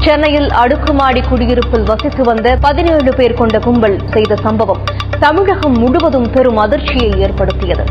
சென்னையில் அடுக்குமாடி குடியிருப்பில் வசித்து வந்த 17 பேர் கொண்ட கும்பல் செய்த சம்பவம் தமிழகம் முழுவதும் பெரும் அதிர்ச்சியை ஏற்படுத்தியது.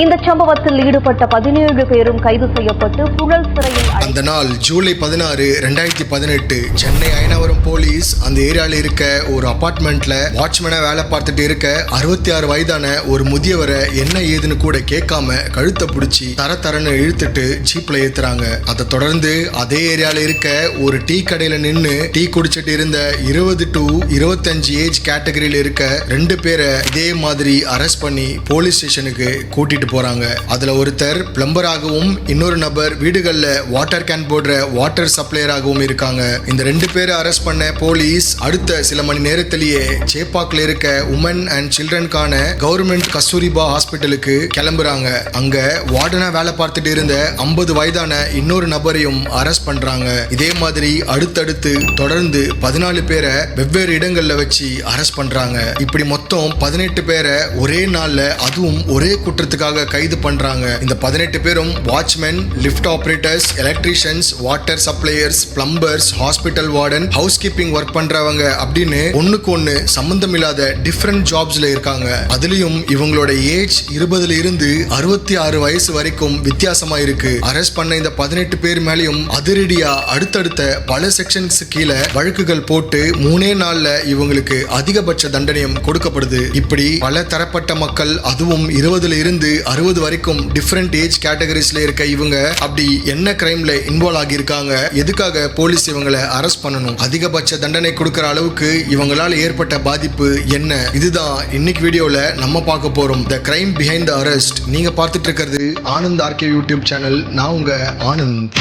இந்த சம்பவத்தில் ஈடுபட்ட 17 பேரும் கைது செய்யப்பட்டு புழல் சிறையில். அந்த நாள் ஜூலை 16, 2018 சென்னை அயனாவரம் போலீஸ் அந்த ஏரியால இருக்க ஒரு அபார்ட்மெண்ட்ல வாட்ச்மேனா வேலை பார்த்துட்டு இருக்க 66 வயதான ஒரு முதியவரை என்ன ஏதுன்னு கூட கேட்காம கழுத்தை பிடிச்சி தரன்னு இழுத்துட்டு ஜீப்ல ஏத்துறாங்க. அதை தொடர்ந்து அதே ஏரியால இருக்க ஒரு டீ கடையில நின்று டீ குடிச்சிட்டு இருந்த 20 to 25 ஏஜ் கேட்டகரியில இருக்க 2 பேரை இதே மாதிரி அரெஸ்ட் பண்ணி போலீஸ் ஸ்டேஷனுக்கு கூட்டிட்டு போறாங்க. அதுல ஒருத்தர் பிளம்பராகவும் இன்னொரு நபர் வீடுகள்ல வாட்டர் கேன் போடுற வாட்டர் சப்ளையராகவும் இருக்காங்க. இந்த 2 பேரை அரெஸ்ட் பண்ண போலீஸ் அடுத்த சில மணி நேரத்திலேயே சேப்பாக்ல இருக்க உமன் அண்ட் சில்ட்ரனுக்கான கவர்மெண்ட் கஸ்தூரிபா ஹாஸ்பிட்டலுக்கு கிளம்புறாங்க. அங்க வார்டனா வேலை பார்த்துட்டு இருந்த 50 வயதான இன்னொரு நபரையும் அரெஸ்ட் பண்றாங்க. இதே மாதிரி அடுத்தடுத்து தொடர்ந்து 14 பேரை வெவ்வேறு இடங்கள்ல வச்சு அரெஸ்ட் பண்றாங்க. இப்படி மொத்தம் 18 பேரை ஒரே நாள்ல அதுவும் ஒரே குற்றத்துக்காக கைது பண்றாங்க. இந்த 18 பேரும் watchman, lift operators, electricians, water suppliers, plumbers, hospital warden, house keeping work பண்றவங்க அப்படின்னு ஒண்ணுக்கு ஒண்ணு சம்பந்தம் இல்லாத டிஃபரெண்ட் ஜாப்ஸ்ல இருக்காங்க. அதுலயும் இவங்களோட ஏஜ் 20ல இருந்து 66 வயசு வரைக்கும் வித்தியாசமா இருக்கு. அரெஸ்ட் பண்ண இந்த 18 பேர் மேலேயும் அதிரடியா அடுத்தடுத்த பல செக்ஷன்ஸ் கீழே வழக்குகள் போட்டு 3 நாள்ல இவங்களுக்கு அதிகபட்ச தண்டனையும் கொடுக்கப்படுது. இப்படி பல தரப்பட்ட மக்கள், அதுவும் 20ல இருந்து 60 வரைக்கும் டிஃபரெண்ட் ஏஜ் கேட்டகரிஸ்ல இருக்க இவங்க அப்படி என்ன கிரைம்ல இன்வால்வ் ஆகியிருக்காங்க, எதுக்காக போலீஸ் இவங்களை அரெஸ்ட் பண்ணணும், அதிகபட்ச தண்டனை கொடுக்கிற அளவுக்கு இவங்களால ஏற்பட்ட பாதிப்பு என்ன, இதுதான் இன்னைக்கு வீடியோல நம்ம பார்க்க போறோம். த கிரைம் பிஹைண்ட் த அரெஸ்ட். நீங்க பார்த்துட்டு இருக்கிறது ஆனந்த் ஆர்கே யூடியூப் சேனல். நான் உங்க ஆனந்த்.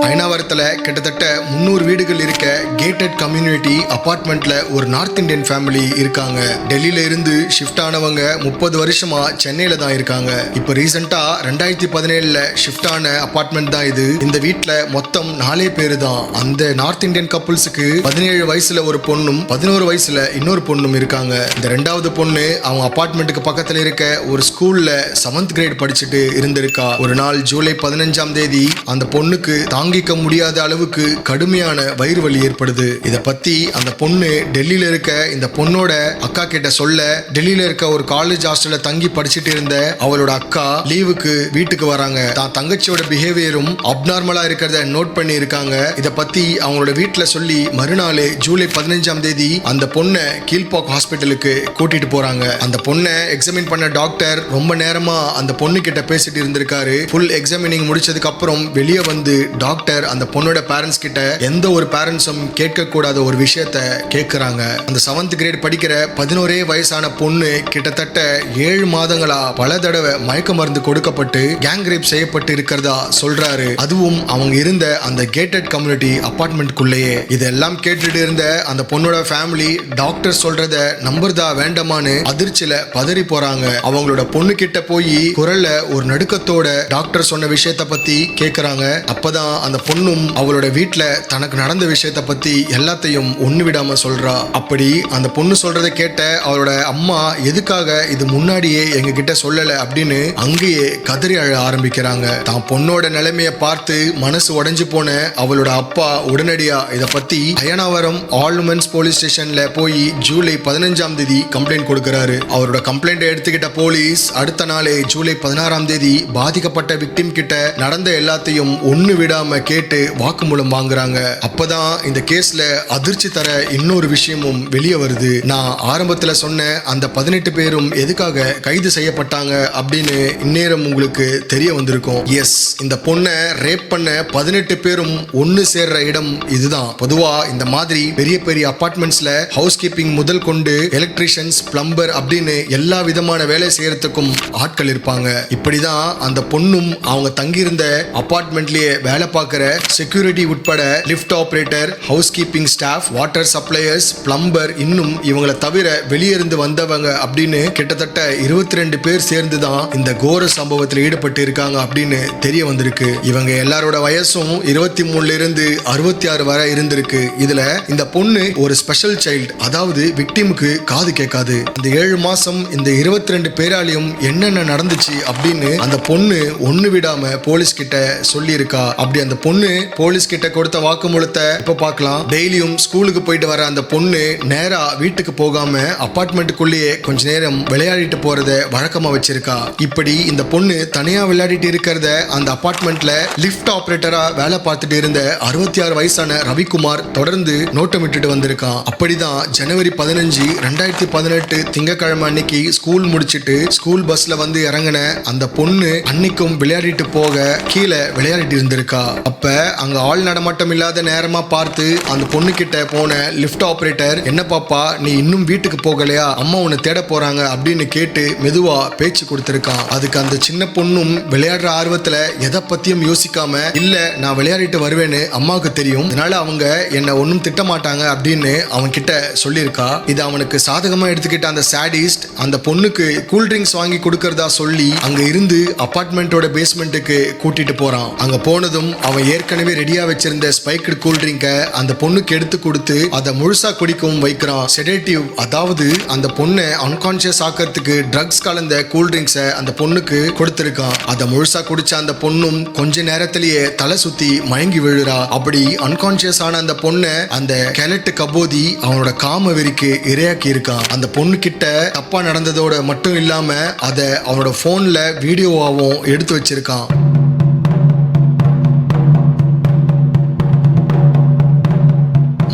அயனாவரத்துல கிட்டத்தட்ட 300 வீடுகள் இருக்க கேட்டட் கம்யூனிட்டி அபார்ட்மெண்ட்ல ஒரு நார்த் இந்தியன் ஃபேமிலி இருக்காங்க. டெல்லியில இருந்து ஷிஃப்ட் ஆனவங்க 30 வருஷமா சென்னையில தான் இருக்காங்க. இப்போ ரீசெண்டா 2017ல ஷிஃப்ட் ஆன அபார்ட்மெண்ட் தான் இது. இந்த வீட்டுல மொத்தம் 4 பேரு தான். அந்த நார்த் இந்தியன் கப்புள்ஸுக்கு 17 வயசுல ஒரு பொண்ணும் 11 வயசுல இன்னொரு பொண்ணும் இருக்காங்க. இந்த 2வது பொண்ணு அவங்க அபார்ட்மெண்ட்டுக்கு பக்கத்துல இருக்க ஒரு ஸ்கூல்ல 7th கிரேட் படிச்சுட்டு இருந்திருக்கா. ஒரு நாள் ஜூலை 15ஆம் தேதி அந்த பொண்ணுக்கு தாங்கிக்க முடியாத அளவுக்கு கடுமையான வயிறு வலி ஏற்படுது. இத பத்தி அந்த பொண்ணு டெல்லியில இருக்க இந்த பொண்ணோட அக்கா கிட்ட சொல்ல, டெல்லியில இருக்க ஒரு காலேஜ் ஹாஸ்டல்ல தங்கி படிச்சுட்டு இருந்த அவளோட அக்கா லீவுக்கு வீட்டுக்கு வராங்க. தான் தங்கச்சியோட பிஹேவியரும் அப்நார்மலா இருக்கிறத நோட் பண்ணி இருக்காங்க. இத பத்தி அவங்களோட வீட்டுல சொல்லி மறுநாள் ஜூலை 15ஆம் தேதி அந்த பொண்ணை கீழ்பாக் ஹாஸ்பிட்டலுக்கு கூட்டிட்டு போறாங்க. அந்த பொண்ணை எக்ஸாமின் பண்ண டாக்டர் ரொம்ப நேரமா அந்த பொண்ணு கிட்ட பேசிட்டு இருந்திருக்காரு. ஃபுல் எக்ஸாமினிங் முடிச்சதுக்கு அப்புறம் வெளியே வந்து டாக்டர் அந்த பொண்ணோட பேரண்ட்ஸ் கிட்ட எந்த ஒரு பேரண்ட்ஸும் கேட்க கூடாத ஒரு விஷயத்த கேட்கிறாங்க. அந்த 7th கிரேட் படிக்கிற 11 வயசான பொண்ணு கிட்டத்தட்ட 7 மாதங்களா பல தடவை மயக்க மருந்து கொடுக்கப்பட்டு கேங் ரேப் செய்யப்பட்டு இருக்கிறதா சொல்றாரு. அதுவும் அவங்க இருந்த அந்த கேட்டட் கம்யூனிட்டி அபார்ட்மெண்ட்குள்ளேயே. இதெல்லாம் கேட்டுட்டு இருந்த அந்த பொண்ணோட ஃபேமிலி டாக்டர் சொல்றத நம்புறதா வேண்டாமான்னு அதிர்ச்சியில பதறி போறாங்க. அவங்களோட பொண்ணு கிட்ட போய் குரல்ல ஒரு நடுக்கத்தோட டாக்டர் சொன்ன விஷயத்த பத்தி கேட்கறாங்க. அப்பதான் அந்த பொண்ணும் அவளோட வீட்டுல தனக்கு நடந்த விஷயத்த பத்தி எல்லாத்தையும் ஒண்ணு விடாம சொல்றா. அப்படி அந்த பொண்ணு சொல்றதை கேட்ட அவளோட அம்மா எதுக்காக இது முன்னாடியே எங்க கிட்ட சொல்லல அப்படின்னு அங்கேயே கதறி அழ ஆரம்பிக்கிறாங்க. தான் பொண்ணோட நிலைமைய பார்த்து மனசு உடைஞ்சு போன அவளோட அப்பா உடனடியா இத பத்தி அயனாவரம் ஆல் உமன்ஸ் போலீஸ் ஸ்டேஷன்ல போய் ஜூலை 15ஆம் தேதி கம்ப்ளைண்ட் கொடுக்கிறாரு. அவரோட கம்ப்ளைண்ட் எடுத்துக்கிட்ட போலீஸ் அடுத்த நாளே ஜூலை 16ஆம் தேதி பாதிக்கப்பட்ட விக்டிம் கிட்ட நடந்த எல்லாத்தையும் ஒண்ணு விடாம கேட்டு வாக்குமூலம் வாங்குறாங்க. அப்பதான் இந்த கேஸ்ல அதிர்ச்சி தர இன்னொரு விஷயமும் வெளியே வருது. நான் ஆரம்பத்துல சொன்ன அந்த 18 பேரும் எதுக்காக கைது செய்யப்பட்டாங்க அப்படின்னு இந்நேரம் உங்களுக்கு தெரிய வந்திருக்கும். எஸ், இந்த பொண்ணை ரேப் பண்ண 18 பேரும் ஒன்னு சேர்ற இடம் இதுதான். பொதுவா இந்த மாதிரி பெரிய பெரிய அபார்ட்மெண்ட்ஸ்ல ஹவுஸ் கீப்பிங் முதல் கொண்டு எலக்ட்ரீஷியன்ஸ், பிளம்பர் அப்படின்னு எல்லா விதமான வேலை செய்யறதுக்கும் ஆட்கள் இருப்பாங்க. இப்படிதான் அந்த பொண்ணும் அவங்க தங்கியிருந்த அபார்ட்மெண்ட்லயே வேலை பார்க்கிற செக்யூரிட்டி உட்பட lift operator, house keeping staff, water suppliers, plumber, இன்னும் இவங்களை தவிர வெளியிருந்து வந்தவங்க அப்படின்னு கிட்டத்தட்ட 22 பேர் சேர்ந்து தான் இந்த கோர சம்பவத்தில் ஈடுபட்டு இருக்காங்க அப்படின்னு தெரிய வந்திருக்கு. இவங்க எல்லாரோட வயசும் 23 இருந்து 66 வரை இருந்திருக்கு. இதுல இந்த பொண்ணு ஒரு ஸ்பெஷல் சைல்டு, அதாவது விக்டிமுக்கு காது கேட்காது. இந்த 7 மாசம் இந்த 22 பேராலையும் என்னென்ன நடந்துச்சு அப்படின்னு அந்த பொண்ணு ஒண்ணு விடாம போலீஸ் கிட்ட சொல்லி இருக்கா. அப்படி அந்த பொண்ணு போலீஸ் கிட்ட கொடுத்த வாக்குமூலத்தை இப்ப பார்க்கலாம். டெய்லியும் ஸ்கூலுக்கு போயிட்டு வர அந்த பொண்ணு நேரா வீட்டுக்கு போகாம அபார்ட்மெண்ட்டுக்குள்ளேயே கொஞ்ச நேரம் விளையாடிட்டு போறத வழக்கமா வச்சிருக்கா. இப்படி இந்த பொண்ணு தனியா விளையாடிட்டு இருக்கிறத அந்த அபார்ட்மெண்ட்ல லிஃப்ட் ஆபரேட்டரா வேலை பார்த்துட்டு இருந்த 66 வயசான ரவிக்குமார் தொடர்ந்து நோட்டமிட்டு வந்திருக்கான். அப்படிதான் ஜனவரி 15, 2018 திங்கட்கிழமை அன்னைக்கு ஸ்கூல் முடிச்சிட்டு ஸ்கூல் பஸ்ல வந்து இறங்கின அந்த பொண்ணு அன்னைக்கும் விளையாடிட்டு போக கீழே விளையாடிட்டு இருந்திருக்கா. அப்ப அங்க ஆள் நடமாட்டம் இல்லாத நேரமா பார்த்து அந்த பொண்ணு கிட்ட போன லிஃப்ட் ஆபரேட்டர், என்ன பாப்பா நீ இன்னும் வீட்டுக்கு போகலையா, அம்மா உன்னை தேட போறாங்க அப்படின்னு கேட்டு மெதுவா பேச்சு கொடுத்திருக்கான். அதுக்கு அந்த சின்ன பொண்ணும் விளையாடுற ஆர்வத்துல எதை பத்தியும் யோசிக்காம, இல்ல நான் விளையாடிட்டு வருவேன்னு அம்மாவுக்கு தெரியும், அதனால அவங்க என்ன ஒன்னும் திட்ட மாட்டாங்க அப்படின்னு அவன் கிட்ட சொல்லியிருக்கா. இது அவனுக்கு சாதகமா எடுத்துக்கிட்ட அந்த சாடிஸ்ட் அந்த பொண்ணுக்கு கூல் ட்ரிங்க்ஸ் வாங்கி கொடுக்கறதா சொல்லி அங்க இருந்து அபார்ட்மெண்டோட பேஸ்மெண்ட்டுக்கு கூட்டிட்டு போறான். அங்க போனதும் அவன் ஏற்கனவே ரெடியா வச்சிருந்த ஸ்பைக்டு கூல் ட்ரிங்க அந்த பொண்ணுக்கு எடுத்து கொடுத்து அதை முழுசா குடிக்கவும் வைக்கிறான். செடேட்டிவ், அதாவது அந்த பொண்ணை அன்கான்சியஸ் ஆக்கிறதுக்கு ட்ரக்ஸ் கலந்த கூல் ட்ரிங்க்ஸை அந்த பொண்ணுக்கு கொடுத்திருக்கான். அதை முழுசா குடிச்ச அந்த பொண்ணும் கொஞ்ச நேரத்திலேயே தலை சுத்தி மயங்கி விழுறா. அப்படி அன்கான்சியஸ் ஆன அந்த பொண்ணை அந்த கெலட்டு கபோதி அவனோட காம வெறிக்கு இரையாக்கி இருக்கான். அந்த பொண்ணு கிட்ட தப்பா நடந்ததோட மட்டும் இல்லாம அதை அவனோட போன்ல வீடியோவாவும் எடுத்து வச்சிருக்கான்.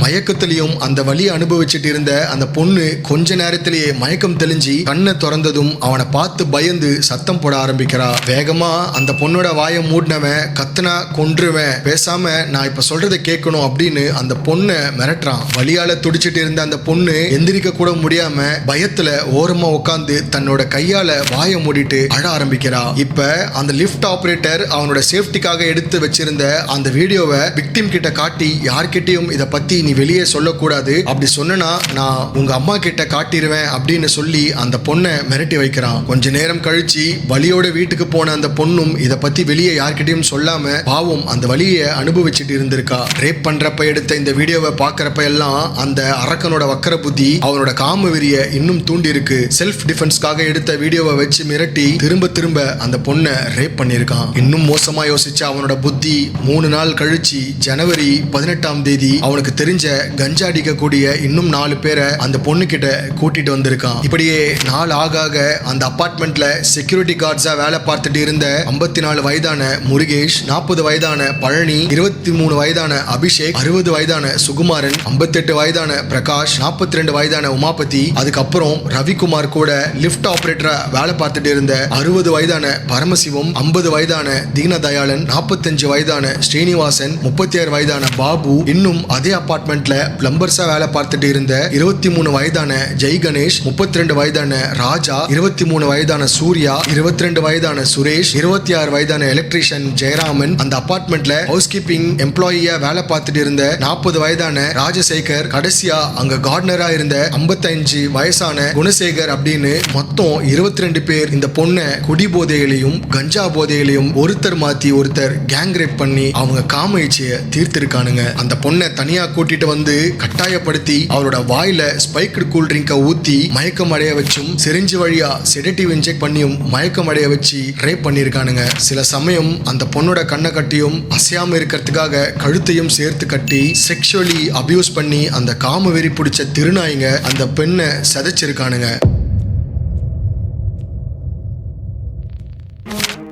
மயக்கத்திலையும் அந்த வலியை அனுபவிச்சுட்டு இருந்த அந்த பொண்ணு கொஞ்ச நேரத்திலேயே மயக்கம் தெளிஞ்சு கண்ணை திறந்ததும் அவனை பார்த்து பயந்து சத்தம் போட ஆரம்பிக்கிறா. வேகமா அந்த பொண்ணோட வாயை மூடினவன், கத்துனா கொன்றுவேன், பேசாம நான் இப்ப சொல்றதை கேட்கணும் அப்படின்னு அந்த பொண்ணை மிரட்டுறான். வலியால துடிச்சிட்டு இருந்த அந்த பொண்ணு எந்திரிக்க கூட முடியாம பயத்துல ஓரமா உட்காந்து தன்னோட கையால வாயை மூடிட்டு அழ ஆரம்பிக்கிறா. இப்ப அந்த லிஃப்ட் ஆபரேட்டர் அவனோட சேஃப்டிக்காக எடுத்து வச்சிருந்த அந்த வீடியோவை விக்டிம் கிட்ட காட்டி, யார்கிட்டயும் இதை பத்தி நீ வெளியே சொல்லக்கூடாது, அப்படி சொன்னா நான் உங்க அம்மா கிட்ட காட்டிடுவேன் அப்படின்னு சொல்லி அந்த பொண்ணை மிரட்டி வைக்கிறான். கொஞ்ச நேரம் கழிச்சு வலியோட வீட்டுக்கு போன அந்த பொண்ணும் இதை பத்தி வெளியே யார்கிட்டயும் சொல்லாம பாவம் அந்த வலியை அனுபவிச்சுட்டு இருந்திருக்கா. ரேப் பண்றப்ப எடுத்த இந்த வீடியோவை பாக்குறப்ப எல்லாம் அந்த அரக்கனோட வக்கர புத்தி அவனோட காம வெறிய இன்னும் தூண்டி இருக்கு. செல்ஃப் டிஃபென்ஸ்க்காக எடுத்த வீடியோவை வச்சு மிரட்டி திரும்ப திரும்ப அந்த பொண்ணை ரேப் பண்ணிருக்கான். இன்னும் மோசமா யோசிச்ச அவனோட புத்தி 3 நாள் கழிச்சு ஜனவரி 18ஆம் தேதி அவனுக்கு தெரிஞ்ச கஞ்சா அடிக்கக்கூடிய இன்னும் 4 பேரை அந்த பொண்ணு கிட்ட கூட்டிட்டு வந்திருக்கான். இப்படியே நாள் ஆக அந்த அபார்ட்மெண்ட்ல செக்யூரிட்டி கார்ட்ஸா வேலை பார்த்துட்டு இருந்த 54 வயதான முருகேஷ், 40 வயதான பழனி, 23 வயதான அபிஷேக், 60 வயதான சுகுமாரன், 58 வயதான பிரகாஷ், 42 வயதான உமாபதி, அதுக்கப்புறம் ரவிக்குமார் கூட லிஃப்ட் ஆபரேட்டரா வேலை பார்த்துட்டு இருந்த 60 வயதான பரமசிவம், 50 வயதான தீனதயாளன், 45 வயதான ஸ்ரீனிவாசன், 36 வயதான பாபு, இன்னும் அதே அபார்ட்மெண்ட்ல பிளம்பர்ஸா வேலை பார்த்துட்டு இருந்த 23 வயதான ஜெய் கணேஷ், 32 வயதான ராஜா, 23 வயதான சூர்யா, 22 வயதான சுரேஷ், 26 வயதான எலக்ட்ரீஷியன் ஜெயராமன், அந்த அபார்ட்மெண்ட்ல ஹவுஸ் கீப்பிங் எம்ப்ளாயியா வேலை பார்த்துட்டு இருந்த 40 வயதான ராஜசேகர், கடைசியா அங்க கார்டனரா இருந்த 55 வயசான குணசேகர் அப்படின்னு மொத்தம் 22 பேர் இந்த பொண்ணை குடி போதையிலையும் கஞ்சா போதையிலையும் ஒருத்தர் மாத்தி ஒருத்தர் கேங் ரேப் பண்ணி அவங்க காம இச்சையை தீர்த்திருக்கானுங்க. அந்த பொண்ணை தனியா கூட்டிட்டு வந்து கட்டாயப்படுத்தி அவளோட வாயில ஸ்பைக்டு கூல் ட்ரிங்கை ஊத்தி மயக்கம் அடைய வச்சும் சிரிஞ்சு வழியா செடேட்டிவ் இன்ஜெக்ட் பண்ணியும் மயக்கம் அடைய வச்சு ரேப் பண்ணிருக்கானுங்க. சில சமயம் அந்த பொண்ணோட கண்ணை கட்டியும் அசையாம இருக்கிறதுக்காக கழுத்தையும் சேர்த்து கட்டி செக்ஷுவலி அபியூஸ் பண்ணி அந்த காம வெறி பிடிச்ச திருநாய்ங்க அந்த பெண்ணை சதைச்சிருக்கானுங்க.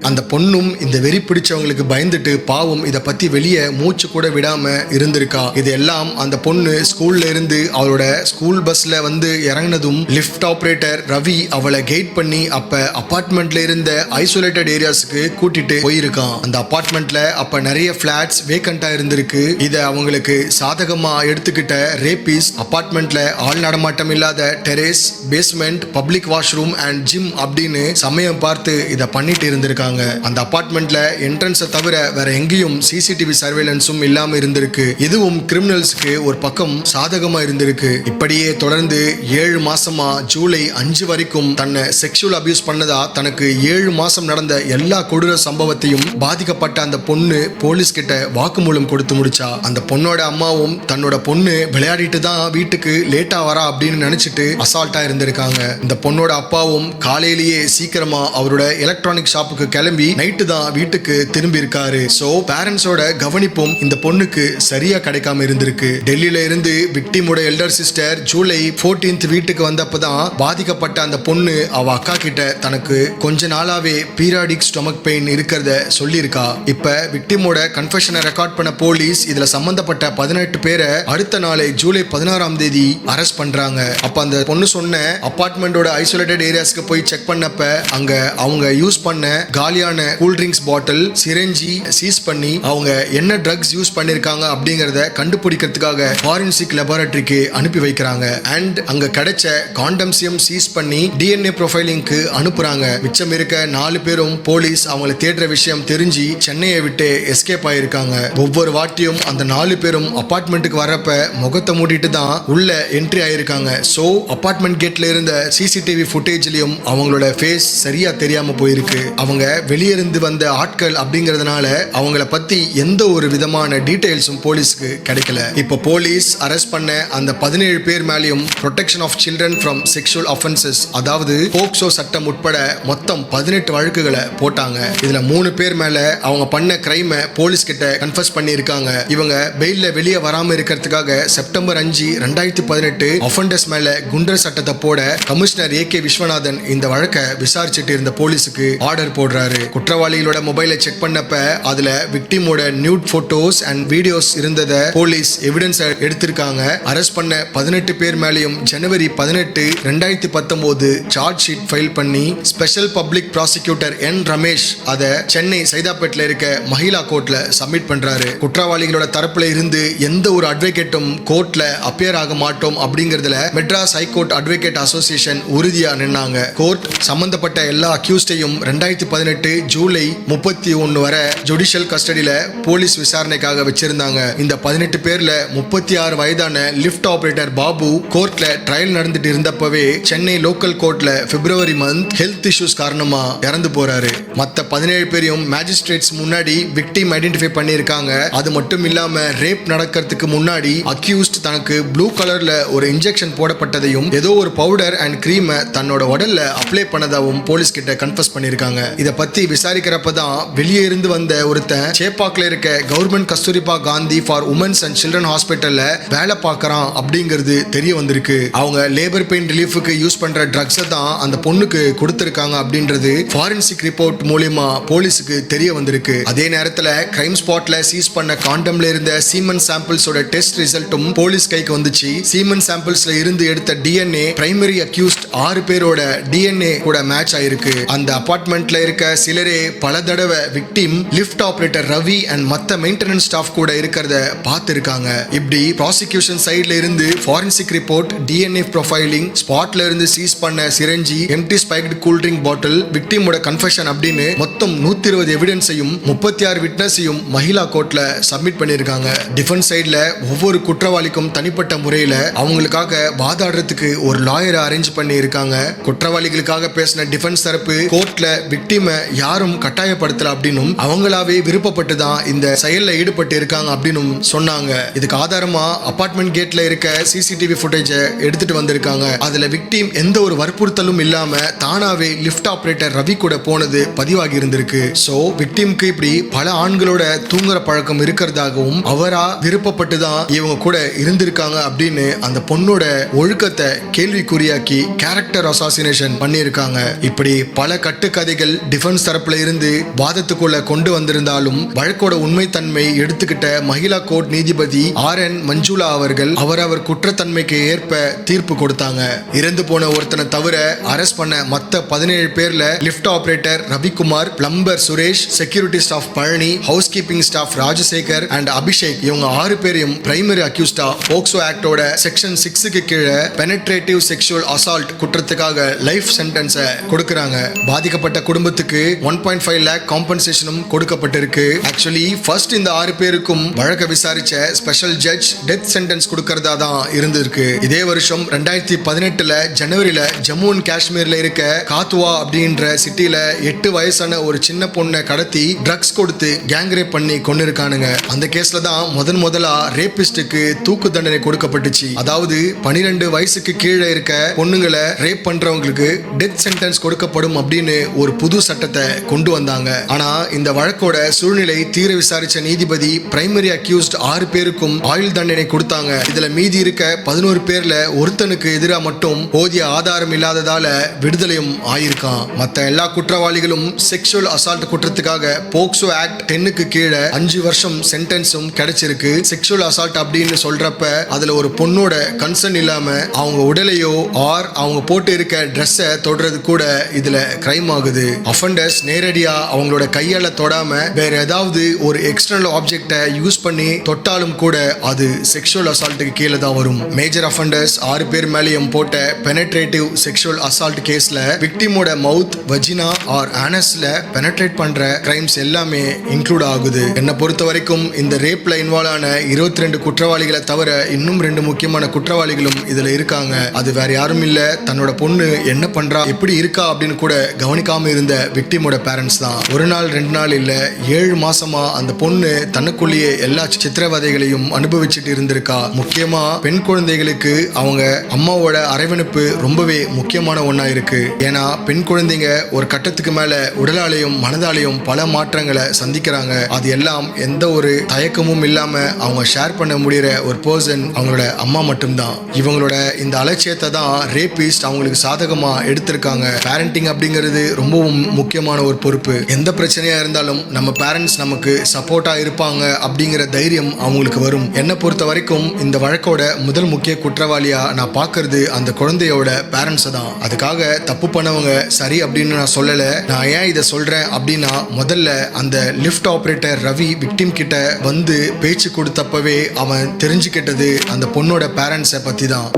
அந்த பொண்ணும் இந்த வெறி பிடிச்சவங்களுக்கு பயந்துட்டு பாவம் இதை பத்தி வெளியே மூச்சு கூட விடாம இருந்திருக்கா. இதெல்லாம் அந்த பொண்ணு ஸ்கூல்ல இருந்து அவளோட ஸ்கூல் பஸ்ல வந்து இறங்கினதும் லிஃப்ட் ஆபரேட்டர் ரவி அவளை கைட் பண்ணி அப்ப அபார்ட்மெண்ட்ல இருந்த ஐசோலேட்டட் ஏரியாஸ்க்கு கூட்டிட்டு போயிருக்கான். அந்த அபார்ட்மெண்ட்ல அப்ப நிறைய பிளாட்ஸ் வேக்கண்டா இருந்திருக்கு. இதை அவங்களுக்கு சாதகமா எடுத்துக்கிட்ட ரேபிஸ் அபார்ட்மெண்ட்ல ஆள் நடமாட்டம் இல்லாத terrace, basement, public washroom and gym அப்படின்னு சமயம் பார்த்து இதை பண்ணிட்டு இருந்திருக்காங்க. இருந்திருக்காங்க. அந்த அபார்ட்மெண்ட்ல என்ட்ரன்ஸை தவிர வேற எங்கேயும் சிசிடிவி சர்வேலன்ஸும் இல்லாம இருந்திருக்கு. இதுவும் கிரிமினல்ஸ்க்கு ஒரு பக்கம் சாதகமா இருந்திருக்கு. இப்படியே தொடர்ந்து 7 மாசமா ஜூலை 5 வரைக்கும் தன்னை செக்ஷுவல் அபியூஸ் பண்ணதா தனக்கு 7 மாசம் நடந்த எல்லா கொடூர சம்பவத்தையும் பாதிக்கப்பட்ட அந்த பொண்ணு போலீஸ் கிட்ட வாக்குமூலம் கொடுத்து முடிச்சா. அந்த பொண்ணோட அம்மாவும் தன்னோட பொண்ணு விளையாடிட்டு தான் வீட்டுக்கு லேட்டா வரா அப்படின்னு நினைச்சிட்டு அசால்ட்டா இருந்திருக்காங்க. இந்த பொண்ணோட அப்பாவும் காலையிலேயே சீக்கிரமா அவரோட எலக்ட்ரானிக் ஷாப்புக்கு கிளம்பி நைட்டு தான் வீட்டுக்கு திரும்பி இருக்காரு. சோ பேரண்ட்ஸோட கவனிப்பும் இந்த பொண்ணுக்கு சரியா கிடைக்காம இருந்திருக்கு. டெல்லியில இருந்து விக்டிமோட எல்டர் சிஸ்டர் ஜூலை 14 வீட்டுக்கு வந்தப்பதான் பாதிக்கப்பட்ட அந்த பொண்ணு அவ அக்கா கிட்ட தனக்கு கொஞ்ச நாளாவே பீரியாடிக் ஸ்டொமக் பெயின் இருக்கிறத சொல்லியிருக்கா. இப்ப விக்டிமோட கன்ஃபெஷனை ரெக்கார்ட் பண்ண போலீஸ் இதுல சம்பந்தப்பட்ட 18 பேரை அடுத்த நாளை ஜூலை 16ஆம் தேதி அரெஸ்ட் பண்றாங்க. அப்ப அந்த பொண்ணு சொன்ன அபார்ட்மெண்டோட ஐசோலேட்டட் ஏரியாஸ்க்கு போய் செக் பண்ணப்ப அங்க அவங்க யூஸ் பண்ண காலியான cool drinks bottle syringe cheese பண்ணி அவங்க என்ன ட்ரக்ஸ் யூஸ் பண்ணிருக்காங்க அப்படிங்கறத கண்டுபிடிக்கிறதுக்காக ஃபாரன்சிக் லெபார்டரிக்கு அனுப்பி வைக்கிறாங்க. அண்ட் அங்க கிடைச்ச காண்டம்ஸையும் சீஸ் பண்ணி டிஎன்ஏ ப்ரொஃபைலிங்க்கு அனுப்புறாங்க. மிச்சம் இருக்க 4 பேரும் போலீஸ் அவங்களை தேடுற விஷயம் தெரிஞ்சு சென்னையை விட்டு எஸ்கேப் ஆயிருக்காங்க. ஒவ்வொரு வாட்டியும் அந்த 4 பேரும் அபார்ட்மெண்ட்டுக்கு வரப்ப முகத்தை மூடிட்டு தான் உள்ள என்ட்ரி ஆயிருக்காங்க. சோ அபார்ட்மெண்ட் கேட்ல இருந்த சிசிடிவி ஃபுட்டேஜ்லயும் அவங்களோட ஃபேஸ் சரியா தெரியாம போயிருக்கு. அவங்க வெளியிருந்து வந்த ஆட்கள் அப்படிங்கறதுனால அவங்கள பத்தி எந்த ஒரு விதமான டீடைல்ஸும் போலீஸ்க்கு கிடைக்கல. இப்போ போலீஸ் அரெஸ்ட் பண்ண அந்த 17 பேர் மேலேயும் protection of children from sexual offences அதாவது போக்சோ சட்டம் உட்பட மொத்தம் 18 வழக்குகளை போட்டாங்க. இதுல 3 பேர் மேல அவங்க பண்ண கிரைமை போலீஸ் கிட்ட கன்ஃபஸ் பண்ணியிருக்காங்க. இவங்க பெயில்ல வெளியே வராம இருக்கிறதுக்காக செப்டம்பர் 5, 2018 அஃபெண்டர்ஸ் மேல குண்டர் சட்டத்தை போட கமிஷனர் ஏகே விஸ்வநாதன் இந்த வழக்கை விசாரிச்சுட்டு இருந்த போலீஸுக்கு ஆர்டர் போடுறாரு. குற்றவாளிகளோட மொபைலை செக் பண்ணப்ப அதுல விக்டிமோட நியூட் போட்டோஸ் அண்ட் வீடியோஸ் இருந்ததை போலீஸ் எவிடன்ஸ் எடுத்திருக்காங்க. அரெஸ்ட் பண்ண 18 பேர் மேலேயும் ஜனவரி 18, 2019 சார்ஜ் ஷீட் ஃபைல் பண்ணி ஸ்பெஷல் பப்ளிக் ப்ராசிக்யூட்டர் என் ரமேஷ் அதை சென்னை சைதாப்பேட்ல இருக்க மகிழா கோர்ட்ல சப்மிட் பண்றாரு. குற்றவாளிகளோட தரப்புல இருந்து எந்த ஒரு அட்வொகேட்டும் கோர்ட்ல அப்பியர் ஆக மாட்டோம் அப்படிங்கறதுல மெட்ராஸ் ஹைகோர்ட் அட்வொகேட் அசோசியேஷன் உறுதியா நின்னாங்க. கோர்ட் சம்பந்தப்பட்ட எல்லா அக்யூஸ்டையும் 2018 ஜூலை 31 வரை ஜுடிஷியல் கஸ்டடியில போலீஸ் விசாரணைக்காக வச்சிருந்தாங்க. இந்த 18 பேர்ல 36 வயதான லிஃப்ட் ஆபரேட்டர் பாபு கோர்ட்ல ட்ரையல் நடந்துட்டு இருந்தப்பவே சென்னை லோக்கல் கோர்ட்ல பிப்ரவரி மந்த் ஹெல்த் இஷ்யூஸ் காரணமா இறந்து போறாரு. மத்த 17 பேரையும் மேஜிஸ்ட்ரேட்ஸ் முன்னாடி விக்டிம் ஐடென்டிஃபை பண்ணிருக்காங்க. அது மட்டும் இல்லாம ரேப் நடக்கிறதுக்கு முன்னாடி அக்யூஸ்ட் தனக்கு ப்ளூ கலர்ல ஒரு இன்ஜெக்ஷன் போடப்பட்டதையும் ஏதோ ஒரு பவுடர் அண்ட் கிரீம் தன்னோட உடல்ல அப்ளை பண்ணதாவும் போலீஸ் கிட்ட கன்ஃபஸ் பண்ணிருக்காங்க. இத பத்தி விசாரிக்கிறப்பதான் வெளியே இருந்து வந்த ஒருத்தன் சேப்பாக்ல இருக்க government Kasturba Gandhi for women's and children ஹாஸ்பிட்டல்ல வேலை பார்க்கறான் அப்படிங்கிறது தெரிய வந்திருக்கு. அவங்க லேபர் பெயின் ரிலீஃபுக்கு யூஸ் பண்ற ட்ரக்ஸை தான் அந்த பொண்ணுக்கு கொடுத்திருக்காங்க அப்படின்றது ஃபாரன்சிக் ரிப்போர்ட் மூலமா போலீஸுக்கு தெரிய வந்திருக்கு. அதே நேரத்துல கிரைம் ஸ்பாட்ல சீஸ் பண்ண காண்டம்ல இருந்த சீமன் சாம்பிள்ஸோட டெஸ்ட் ரிசல்ட்டும் போலீஸ் கைக்கு வந்துச்சு. சீமன் சாம்பிள்ஸ்ல இருந்து எடுத்த டிஎன்ஏ பிரைமரி அக்யூஸ்ட் 6 பேரோட டிஎன்ஏ கூட மேட்ச் ஆயிருக்கு. அந்த அபார்ட்மெண்ட்ல இருக்க சிலரே பல தடவை victim lift operator Ravi and மத்த மெயின்டெனன்ஸ் ஸ்டாஃப் கூட இருக்கிறத பார்த்திருக்காங்க. இப்படி ப்ராசிக்யூஷன் சைடுல இருந்து ஃபாரன்சிக் ரிப்போர்ட், டிஎன்ஏ ப்ரொஃபைலிங், ஸ்பாட்ல இருந்து சீஸ் பண்ண syringe, empty spiked cool drink பாட்டில், விக்டிமோட கன்ஃபெஷன் அப்படின்னு மொத்தம் 120 எவிடன்ஸையும் 36 விட்னஸையும் மகிழா கோர்ட்ல சப்மிட் பண்ணிருக்காங்க. டிஃபென்ஸ் சைடுல ஒவ்வொரு குற்றவாளிக்கும் தனிப்பட்ட முறையில அவங்களுக்காக வாதாடுறதுக்கு ஒரு லாயரை அரேஞ்ச் பண்ணி இருக்காங்க. குற்றவாளிகளுக்காக பேசின டிஃபென்ஸ் தரப்பு கோர்ட்ல விக்டிமை யாரும் கட்டாயப்படுத்தல அப்படின்னும் அவங்களாவே விருப்பப்பட்டு தான் இந்த செயல்ல ஈடுபட்டு இருக்காங்க அப்படின்னும் சொன்னாங்க. இதுக்கு ஆதாரமா அபார்ட்மெண்ட் கேட்ல இருக்க சிசிடிவி ஃபுட்டேஜை எடுத்துட்டு வந்திருக்காங்க. அதுல விக்டிம் எந்த ஒரு வற்புறுத்தலும் இல்லாம தானாவே லிஃப்ட் ஆபரேட்டர் ரவி கூட போனது பதிவாகி இருந்திருக்கு. சோ விக்டிம்க்கு இப்படி பல ஆண்களோட தூங்குற பழக்கம் இருக்கிறதாகவும் அவரா விருப்பப்பட்டு தான் இவங்க கூட இருந்திருக்காங்க அப்படின்னு அந்த பொண்ணோட ஒழுக்கத்தை கேள்விக்குறியாக்கி கேரக்டர் அசாசினேஷன் பண்ணியிருக்காங்க. இப்படி பல கட்டுக்கதைகள் டிஃபென்ஸ் தரப்புல இருந்து வாதத்துக்குள்ள கொண்டு வந்திருந்தாலும் வழக்கோட உண்மைத்தன்மை எடுத்துக்கிட்ட மகிழா கோர்ட் நீதிபதி RN மஞ்சுளா அவர்கள் அவரவர் குற்றத்தன்மைக்கு ஏற்ப தீர்ப்பு கொடுத்தாங்க. இறந்து போன ஒருத்தனை தவிர அரெஸ்ட் பண்ண மத்த 17 பேர்ல lift operator Ravikumar, plumber Suresh, security staff Palani, housekeeping staff Rajasekar and Abhishek இவங்க 6 பேரையும் பிரைமரி அக்யூஸ்டா போக்சோ ஆக்டோட செக்ஷன் 6க்கு கீழே பெனட்ரேட்டிவ் செக்ஷுவல் அசால்ட் குற்றத்துக்காக லைஃப் சென்டென்ஸை கொடுக்கறாங்க. பாதிக்கப்பட்ட குடும்பத்துக்கு 1.5 lakh காம்பன்சேஷனும் கொடுக்கப்பட்டிருக்கு. ஆக்சுவலி ஃபர்ஸ்ட் இந்த 6 பேருக்கும் வழக்க விசாரிச்ச ஸ்பெஷல் ஜட்ஜ் டெத் சென்டென்ஸ் கொடுக்கறதா தான் இருந்திருக்கு. இதே வருஷம் 2018 ஜனவரியில ஜம்மு அண்ட் காஷ்மீர்ல இருக்க காத்துவா அப்படின்ற சிட்டில 8 வயசான ஒரு சின்ன பொண்ணை கடத்தி ட்ரக்ஸ் கொடுத்து கேங் ரேப் பண்ணி கொண்டிருக்கானுங்க. அந்த கேஸ்ல தான் முதலா ரேபிஸ்டுக்கு தூக்கு தண்டனை கொடுக்கப்பட்டுச்சு. அதாவது 12 வயசுக்கு கீழே இருக்க பொண்ணுங்களை ரேப் பண்றவங்களுக்கு டெத் சென்டென்ஸ் கொடுக்கப்படும் அப்படின்னு ஒரு புது சட்டத்தை கொண்டு வந்தாங்க. ஆனா இந்த வழக்கோட சூழ்நிலை தீர விசாரிச்ச நீதிபதி பிரைமரி அக்யூஸ்ட் 6 பேருக்கும் ஆயுள் தண்டனை கொடுத்தாங்க. இதுல மீதி இருக்க 11 பேர்ல ஒருத்தனுக்கு எதிராக மட்டும் போதிய ஆதாரம் இல்லாததால விடுதலையும் ஆயிருக்கான். மத்த எல்லா குற்றவாளிகளும் செக்ஷுவல் அசால்ட் குற்றத்துக்காக போக்சோ ஆக்ட் 10க்கு கீழே 5 வருஷம் சென்டென்ஸும் கிடைச்சிருக்கு. செக்ஷுவல் அசால்ட் அப்படின்னு சொல்றப்ப அதுல ஒரு பொண்ணோட கன்சர்ன் இல்லாம அவங்க உடலையோ ஆர் அவங்க போட்டு இருக்க ட்ரெஸ்ஸை தொடுறது கூட இதுல கிரைம் ஆகுது. அஃபெண்டர்ஸ் நேரடியா அவங்களோட கையால தொடாம வேற ஏதாவது ஒரு எக்ஸ்டர்னல் ஆப்ஜெக்டை யூஸ் பண்ணி தொட்டாலும் கூட அது செக்ஷுவல் அசால்ட்டுக்கு கீழே தான் வரும். மேஜர் அஃபெண்டர்ஸ் 6 பேர் மேலேயும் போட்ட பெனட்ரேட்டிவ் செக்ஷுவல் அசால்ட் கேஸ்ல விக்டிமோட மவுத், வஜினா ஆர் ஆனஸ்ல பெனட்ரேட் பண்ற கிரைம்ஸ் எல்லாமே இன்க்ளூட் ஆகுது. என்ன பொறுத்த வரைக்கும் இந்த ரேப்ல இன்வால்வ் ஆன 22 குற்றவாளிகளை தவிர இன்னும் 2 முக்கியமான குற்றவாளிகளும் இதுல இருக்காங்க. அது வேற யாரும் இல்ல, தன்னோட பொண்ணு என்ன பண்றா, எப்படி இருக்கா அப்படின்னு கூட கவனிக்காம இருந்த விக்டிமோட பேரண்ட்ஸ் தான். ஒரு நாள் 2 நாள் இல்ல, 7 மாசமா அந்த பொண்ணு தனக்குள்ளேயே எல்லா சித்திரவதைகளையும் அனுபவிச்சுட்டு இருந்திருக்கா. முக்கியமா பெண் குழந்தைகளுக்கு அவங்க அம்மாவோட அரவணைப்பு ரொம்பவே முக்கியமான ஒண்ணா இருக்கு. ஏன்னா பெண் குழந்தைங்க ஒரு கட்டத்துக்கு மேல உடலாலையும் மனதாலையும் பல மாற்றங்களை சந்திக்கிறாங்க. அது எல்லாம் எந்த ஒரு தயக்கமும் இல்லாம அவங்க ஷேர் பண்ண முடியற ஒரு பர்சன் அவங்களோட அம்மா மட்டும்தான். இவங்களோட இந்த அலட்சியத்தை தான் ரேபிஸ்ட் அவங்களுக்கு சாதகமா எடுத்திருக்காங்க. பேரண்டிங் அப்படிங்கிறது ரொம்பவும் முக்கியமான ஒரு பொறுப்பு. எந்த பிரச்சனையா இருந்தாலும் நம்ம பேரண்ட்ஸ் நமக்கு சப்போர்ட்டா இருப்பாங்க அப்படிங்கிற தைரியம் அவங்களுக்கு வரும். என்ன பொறுத்த வரைக்கும் இந்த வழக்கோட முதல் முக்கிய குற்றவாளியா நான் பார்க்கறது அந்த குழந்தையோட பேரண்ட்ஸ் தான். அதுக்காக தப்பு பண்ணவங்க சரி அப்படின்னு நான் சொல்லல. நான் ஏன் இதை சொல்றேன் அப்படின்னா, முதல்ல அந்த லிஃப்ட் ஆபரேட்டர் ரவி விக்டிம் கிட்ட வந்து பேச்சு கொடுத்தப்பவே அவன் தெரிஞ்சுக்கிட்டது அந்த பொண்ணோட பேரண்ட்ஸை பத்தி தான்.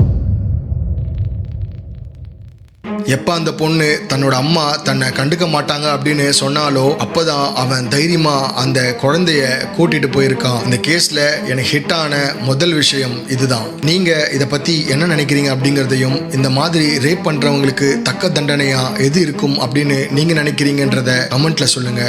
எப்ப அந்த பொண்ணு தன்னோட அம்மா தன்னை கண்டுக்க மாட்டாங்க அப்படின்னு சொன்னாலோ அப்பதான் அவன் தைரியமா அந்த குழந்தைய கூட்டிட்டு போயிருக்கான். இந்த கேஸ்ல எனக்கு ஹிட் ஆன முதல் விஷயம் இதுதான். நீங்க இத பத்தி என்ன நினைக்கிறீங்க அப்படிங்கறதையும், இந்த மாதிரி ரேப் பண்றவங்களுக்கு தக்க தண்டனையா எது இருக்கும் அப்படின்னு நீங்க நினைக்கிறீங்கன்றத கமெண்ட்ல சொல்லுங்க.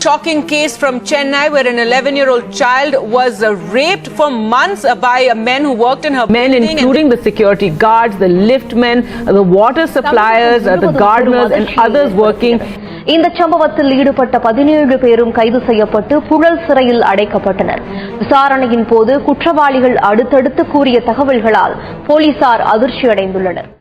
Shocking case from Chennai where an 11-year-old child was raped for months by men who worked in her building, including the security guards, the liftmen, the water suppliers, the gardeners and others working. இந்த சம்பவத்தில் ஈடுபட்ட 17 பேரும் கைது செய்யப்பட்டு புழல் சிறையில் அடைக்கப்பட்டனர். விசாரணையின் போது குற்றவாளிகள் அடுத்தடுத்து கூறிய தகவல்களால் போலீசார் அதிர்ச்சி அடைந்துள்ளனர்.